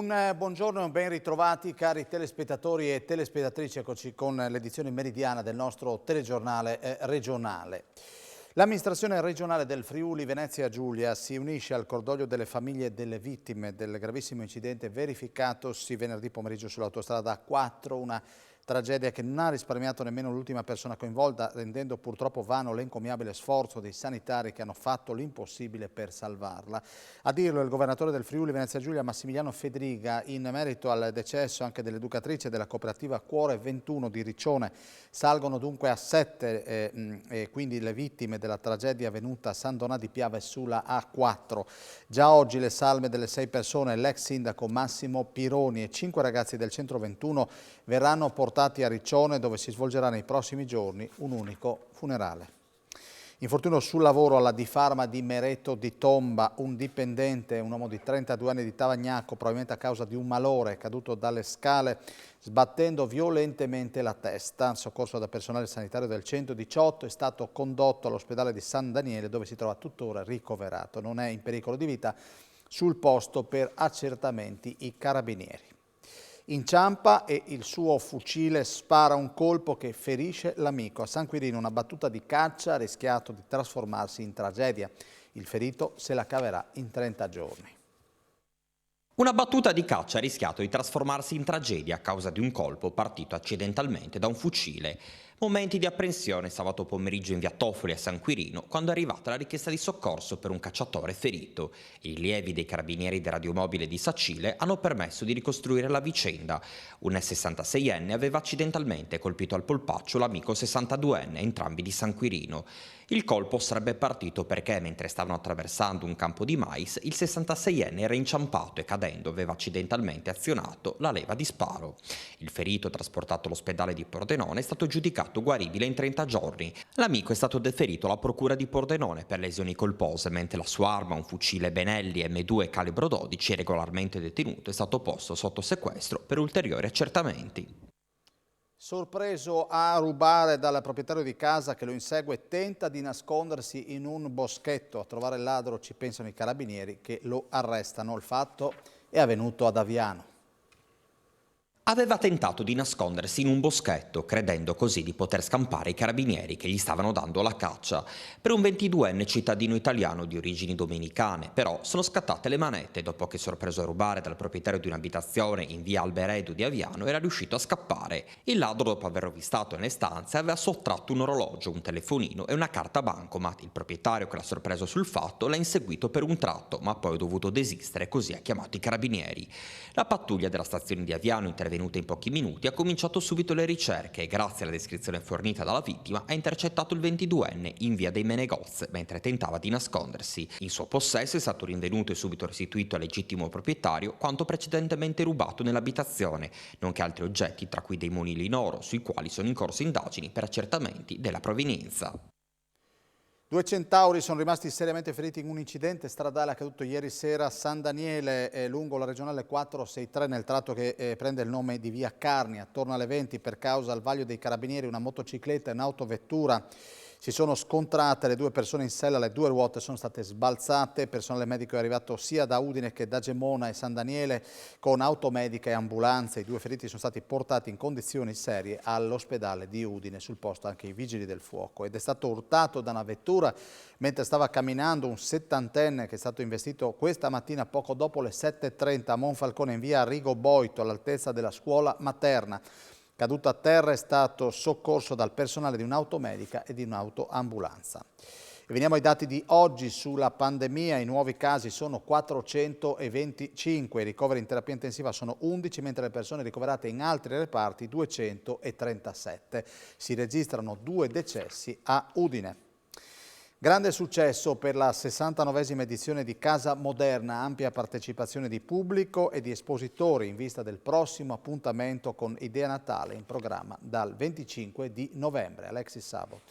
Buongiorno e un ben ritrovati cari telespettatori e telespettatrici, eccoci con l'edizione meridiana del nostro telegiornale regionale. L'amministrazione regionale del Friuli Venezia Giulia si unisce al cordoglio delle famiglie delle vittime del gravissimo incidente verificatosi venerdì pomeriggio sull'autostrada A4, una tragedia che non ha risparmiato nemmeno l'ultima persona coinvolta, rendendo purtroppo vano l'encomiabile sforzo dei sanitari che hanno fatto l'impossibile per salvarla. A dirlo il governatore del Friuli Venezia Giulia Massimiliano Fedriga in merito al decesso anche dell'educatrice della cooperativa Cuore 21 di Riccione. Salgono dunque a 7 quindi le vittime della tragedia avvenuta a San Donà di Piave sulla A4. Già oggi le salme delle 6 persone, l'ex sindaco Massimo Pironi e 5 ragazzi del centro 21 verranno portati a Riccione, dove si svolgerà nei prossimi giorni un unico funerale. Infortunio sul lavoro alla Difarma di Mereto di Tomba, un dipendente, un uomo di 32 anni di Tavagnacco, probabilmente a causa di un malore, è caduto dalle scale sbattendo violentemente la testa. Soccorso da personale sanitario del 118, è stato condotto all'ospedale di San Daniele, dove si trova tuttora ricoverato. Non è in pericolo di vita, sul posto per accertamenti i carabinieri. Inciampa e il suo fucile spara un colpo che ferisce l'amico. A San Quirino una battuta di caccia ha rischiato di trasformarsi in tragedia. Il ferito se la caverà in 30 giorni. Una battuta di caccia ha rischiato di trasformarsi in tragedia a causa di un colpo partito accidentalmente da un fucile. Momenti di apprensione sabato pomeriggio in via Toffoli a San Quirino, quando è arrivata la richiesta di soccorso per un cacciatore ferito. I rilievi dei carabinieri del radiomobile di Sacile hanno permesso di ricostruire la vicenda. Un 66enne aveva accidentalmente colpito al polpaccio l'amico 62enne, entrambi di San Quirino. Il colpo sarebbe partito perché, mentre stavano attraversando un campo di mais, il 66enne era inciampato e cadendo aveva accidentalmente azionato la leva di sparo. Il ferito, trasportato all'ospedale di Pordenone, è stato giudicato guaribile in 30 giorni. L'amico è stato deferito alla procura di Pordenone per lesioni colpose, mentre la sua arma, un fucile Benelli M2 calibro 12, regolarmente detenuto, è stato posto sotto sequestro per ulteriori accertamenti. Sorpreso a rubare dal proprietario di casa che lo insegue, tenta di nascondersi in un boschetto. A trovare il ladro ci pensano i carabinieri che lo arrestano. Il fatto è avvenuto ad Aviano. Aveva tentato di nascondersi in un boschetto, credendo così di poter scampare i carabinieri che gli stavano dando la caccia. Per un 22enne cittadino italiano di origini dominicane, però, sono scattate le manette dopo che, sorpreso a rubare dal proprietario di un'abitazione in via Alberedo di Aviano, era riuscito a scappare. Il ladro, dopo aver rovistato nelle stanze, aveva sottratto un orologio, un telefonino e una carta bancomat. Il proprietario, che l'ha sorpreso sul fatto, l'ha inseguito per un tratto, ma poi ha dovuto desistere, così ha chiamato i carabinieri. La pattuglia della stazione di Aviano, intervenuta in pochi minuti, ha cominciato subito le ricerche e, grazie alla descrizione fornita dalla vittima, ha intercettato il 22enne in via dei Menegoz mentre tentava di nascondersi. In suo possesso è stato rinvenuto e subito restituito al legittimo proprietario quanto precedentemente rubato nell'abitazione, nonché altri oggetti, tra cui dei monili in oro, sui quali sono in corso indagini per accertamenti della provenienza. 2 centauri sono rimasti seriamente feriti in un incidente stradale accaduto ieri sera a San Daniele, lungo la regionale 463, nel tratto che prende il nome di via Carni. Attorno alle 20, per causa al vaglio dei carabinieri, una motocicletta e un'autovettura si sono scontrate. Le 2 persone in sella, le 2 ruote sono state sbalzate. Il personale medico è arrivato sia da Udine che da Gemona e San Daniele con automedica e ambulanze. I 2 feriti sono stati portati in condizioni serie all'ospedale di Udine, sul posto anche i vigili del fuoco. Ed è stato urtato da una vettura mentre stava camminando un 70enne che è stato investito questa mattina poco dopo le 7:30 a Monfalcone in via Arrigo Boito, all'altezza della scuola materna. Caduto a terra, è stato soccorso dal personale di un'automedica e di un'autoambulanza. E veniamo ai dati di oggi sulla pandemia. I nuovi casi sono 425, i ricoveri in terapia intensiva sono 11, mentre le persone ricoverate in altri reparti 237. Si registrano 2 decessi a Udine. Grande successo per la 69esima edizione di Casa Moderna, ampia partecipazione di pubblico e di espositori in vista del prossimo appuntamento con Idea Natale in programma dal 25 di novembre. Alexis Sabot.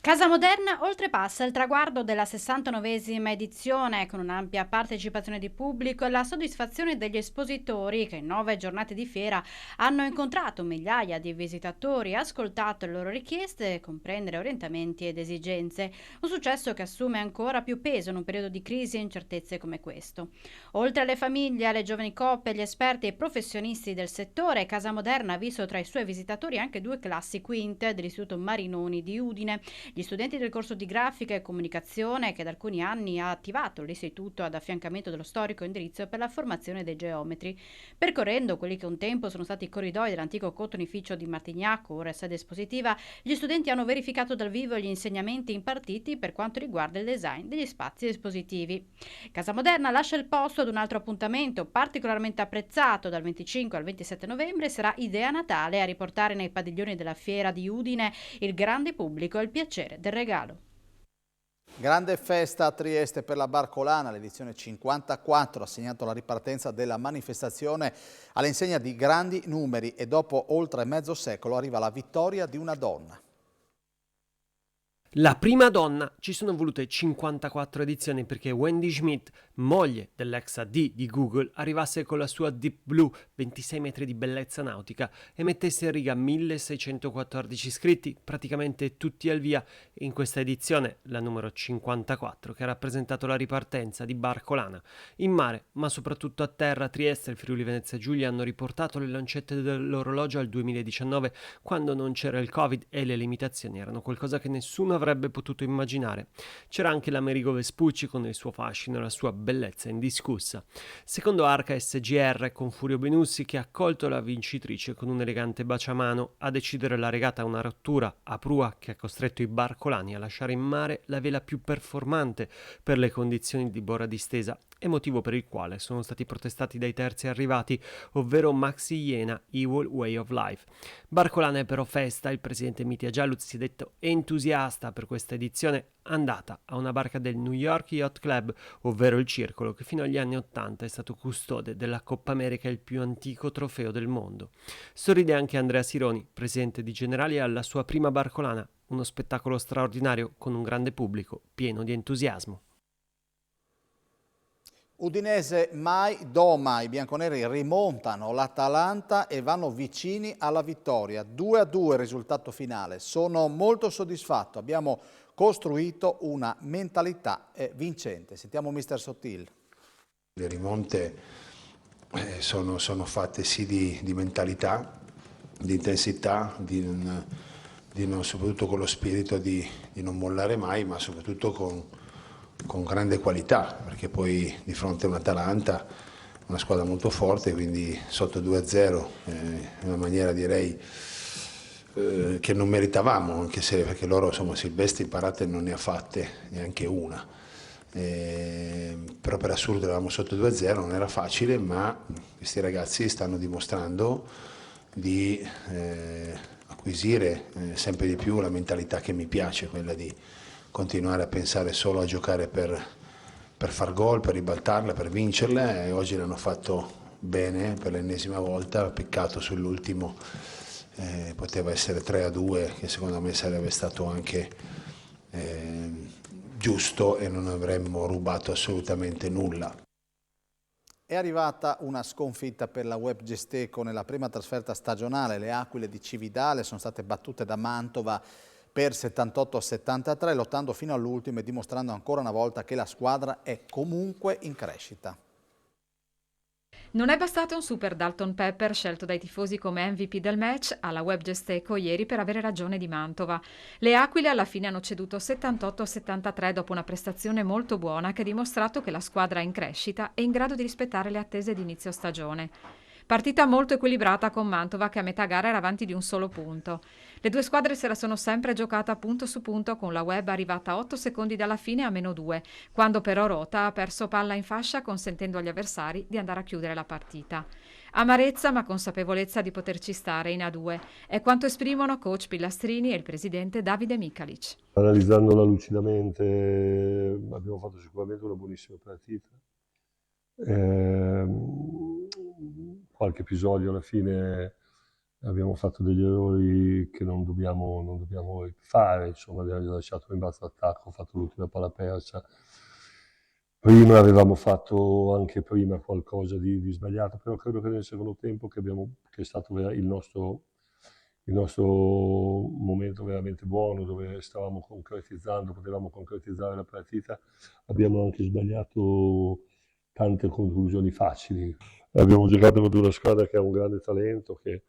Casa Moderna oltrepassa il traguardo della 69esima edizione con un'ampia partecipazione di pubblico e la soddisfazione degli espositori che in 9 giornate di fiera hanno incontrato migliaia di visitatori, ascoltato le loro richieste, comprendere orientamenti ed esigenze. Un successo che assume ancora più peso in un periodo di crisi e incertezze come questo. Oltre alle famiglie, alle giovani coppie, agli esperti e ai professionisti del settore, Casa Moderna ha visto tra i suoi visitatori anche 2 classi quinte dell'Istituto Marinoni di Udine. Gli studenti del corso di grafica e comunicazione che da alcuni anni ha attivato l'istituto ad affiancamento dello storico indirizzo per la formazione dei geometri. Percorrendo quelli che un tempo sono stati i corridoi dell'antico cotonificio di Martignacco, ora sede espositiva, gli studenti hanno verificato dal vivo gli insegnamenti impartiti per quanto riguarda il design degli spazi espositivi. Casa Moderna lascia il posto ad un altro appuntamento particolarmente apprezzato dal 25 al 27 novembre sarà Idea Natale a riportare nei padiglioni della fiera di Udine il grande pubblico e il piacere del regalo. Grande festa a Trieste per la Barcolana, l'edizione 54 ha segnato la ripartenza della manifestazione all'insegna di grandi numeri e dopo oltre mezzo secolo arriva la vittoria di una donna. La prima donna, ci sono volute 54 edizioni perché Wendy Schmidt, moglie dell'ex AD di Google, arrivasse con la sua Deep Blue, 26 metri di bellezza nautica, e mettesse in riga 1614 iscritti, praticamente tutti al via, in questa edizione, la numero 54, che ha rappresentato la ripartenza di Barcolana. In mare, ma soprattutto a terra, Trieste e il Friuli Venezia Giulia hanno riportato le lancette dell'orologio al 2019, quando non c'era il Covid e le limitazioni erano qualcosa che nessuno avrebbe potuto immaginare. C'era anche l'Amerigo Vespucci con il suo fascino e la sua bellezza indiscussa. Secondo Arca SGR, con Furio Benussi, che ha accolto la vincitrice con un elegante baciamano, a decidere la regata una rottura a prua che ha costretto i barcolani a lasciare in mare la vela più performante per le condizioni di bora distesa, e motivo per il quale sono stati protestati dai terzi arrivati, ovvero Maxi Iena, Evil Way of Life. Barcolana è però festa, il presidente Mitja Gialluz si è detto entusiasta per questa edizione andata a una barca del New York Yacht Club, ovvero il Circolo, che fino agli anni '80 è stato custode della Coppa America, il più antico trofeo del mondo. Sorride anche Andrea Sironi, presidente di Generali, alla sua prima Barcolana, uno spettacolo straordinario con un grande pubblico pieno di entusiasmo. Udinese mai doma, i bianconeri rimontano l'Atalanta e vanno vicini alla vittoria. 2-2 il risultato finale. Sono molto soddisfatto, abbiamo costruito una mentalità vincente. Sentiamo mister Sottil. Le rimonte sono fatte sì di mentalità, di intensità, soprattutto con lo spirito di non mollare mai, ma soprattutto con grande qualità, perché poi di fronte a un'Atalanta, una squadra molto forte, quindi sotto 2-0 in una maniera direi che non meritavamo, anche se perché loro insomma Silvestri parate non ne ha fatte neanche una. Però per assurdo eravamo sotto 2-0, non era facile, ma questi ragazzi stanno dimostrando di acquisire sempre di più la mentalità che mi piace, quella di continuare a pensare solo a giocare per far gol, per ribaltarla, per vincerle, e oggi l'hanno fatto bene per l'ennesima volta. Peccato sull'ultimo, poteva essere 3-2, che secondo me sarebbe stato anche giusto e non avremmo rubato assolutamente nulla. È arrivata una sconfitta per la Web Gesteco nella prima trasferta stagionale. Le Aquile di Cividale sono state battute da Mantova per 78-73, lottando fino all'ultimo e dimostrando ancora una volta che la squadra è comunque in crescita. Non è bastato un super Dalton Pepper scelto dai tifosi come MVP del match alla Web Gesteco ieri per avere ragione di Mantova. Le Aquile alla fine hanno ceduto 78-73 dopo una prestazione molto buona che ha dimostrato che la squadra è in crescita e in grado di rispettare le attese di inizio stagione. Partita molto equilibrata con Mantova che a metà gara era avanti di un solo punto. Le due squadre se la sono sempre giocata punto su punto, con la Web arrivata a 8 secondi dalla fine a -2, quando però Rota ha perso palla in fascia consentendo agli avversari di andare a chiudere la partita. Amarezza ma consapevolezza di poterci stare in A2 è quanto esprimono coach Pillastrini e il presidente Davide Mikalic. Analizzandola lucidamente abbiamo fatto sicuramente una buonissima partita. Qualche episodio alla fine abbiamo fatto degli errori che non dobbiamo fare, insomma abbiamo lasciato in basso attacco, fatto l'ultima palla persa. Prima avevamo fatto anche prima qualcosa di sbagliato, però credo che nel secondo tempo, che è stato il nostro momento veramente buono, dove stavamo concretizzando, potevamo concretizzare la partita, abbiamo anche sbagliato tante conclusioni facili. Abbiamo giocato contro una squadra che ha un grande talento, che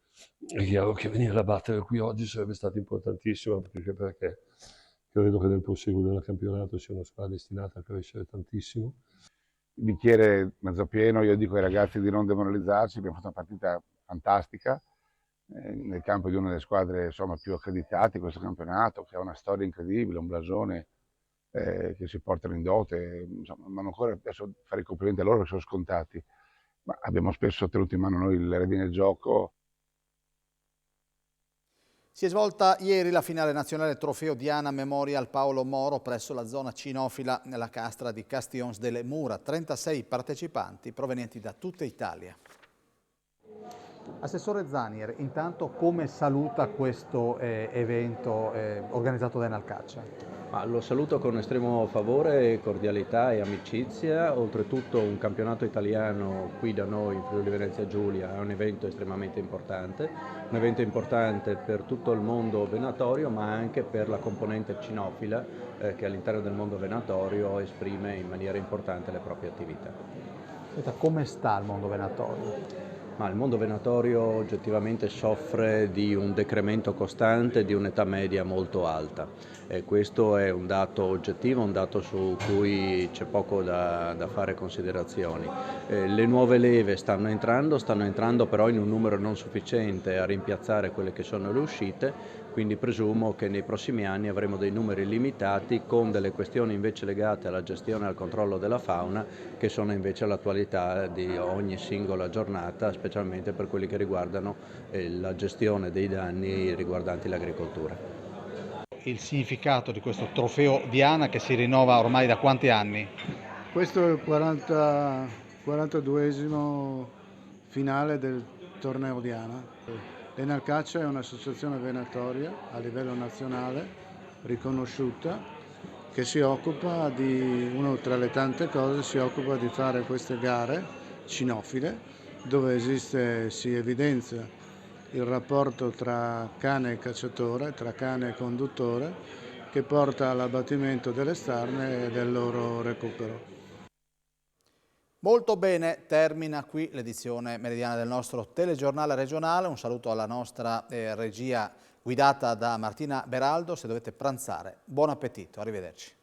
è chiaro che venire a battere qui oggi sarebbe stato importantissimo, perché credo che nel proseguo del campionato sia una squadra destinata a crescere tantissimo. Il bicchiere mezzo pieno, io dico ai ragazzi di non demoralizzarci, abbiamo fatto una partita fantastica nel campo di una delle squadre insomma, più accreditate in questo campionato, che ha una storia incredibile, un blasone che si portano in dote, insomma, non ancora adesso fare i complimenti a loro che sono scontati, ma abbiamo spesso tenuto in mano noi le redini del gioco. Si è svolta ieri la finale nazionale Trofeo Diana Memorial Paolo Moro presso la zona cinofila nella castra di Castions delle Mura. 36 partecipanti provenienti da tutta Italia. Assessore Zanier, intanto come saluta questo evento organizzato da Enalcaccia? Lo saluto con estremo favore, cordialità e amicizia. Oltretutto un campionato italiano qui da noi in Friuli Venezia Giulia è un evento estremamente importante, un evento importante per tutto il mondo venatorio ma anche per la componente cinofila che all'interno del mondo venatorio esprime in maniera importante le proprie attività. Senta, come sta il mondo venatorio? Ma il mondo venatorio oggettivamente soffre di un decremento costante, di un'età media molto alta. Questo è un dato oggettivo, un dato su cui c'è poco da fare considerazioni. Le nuove leve stanno entrando però in un numero non sufficiente a rimpiazzare quelle che sono le uscite, quindi presumo che nei prossimi anni avremo dei numeri limitati con delle questioni invece legate alla gestione e al controllo della fauna che sono invece all'attualità di ogni singola giornata, specialmente per quelli che riguardano la gestione dei danni riguardanti l'agricoltura. Il significato di questo trofeo Diana che si rinnova ormai da quanti anni? Questo è il 42esimo finale del torneo Diana. L'Enalcaccia è un'associazione venatoria a livello nazionale riconosciuta che si occupa di, una tra le tante cose, si occupa di fare queste gare cinofile dove si evidenzia il rapporto tra cane e cacciatore, tra cane e conduttore, che porta all'abbattimento delle starne e del loro recupero. Molto bene, termina qui l'edizione meridiana del nostro telegiornale regionale. Un saluto alla nostra regia guidata da Martina Beraldo. Se dovete pranzare, buon appetito, arrivederci.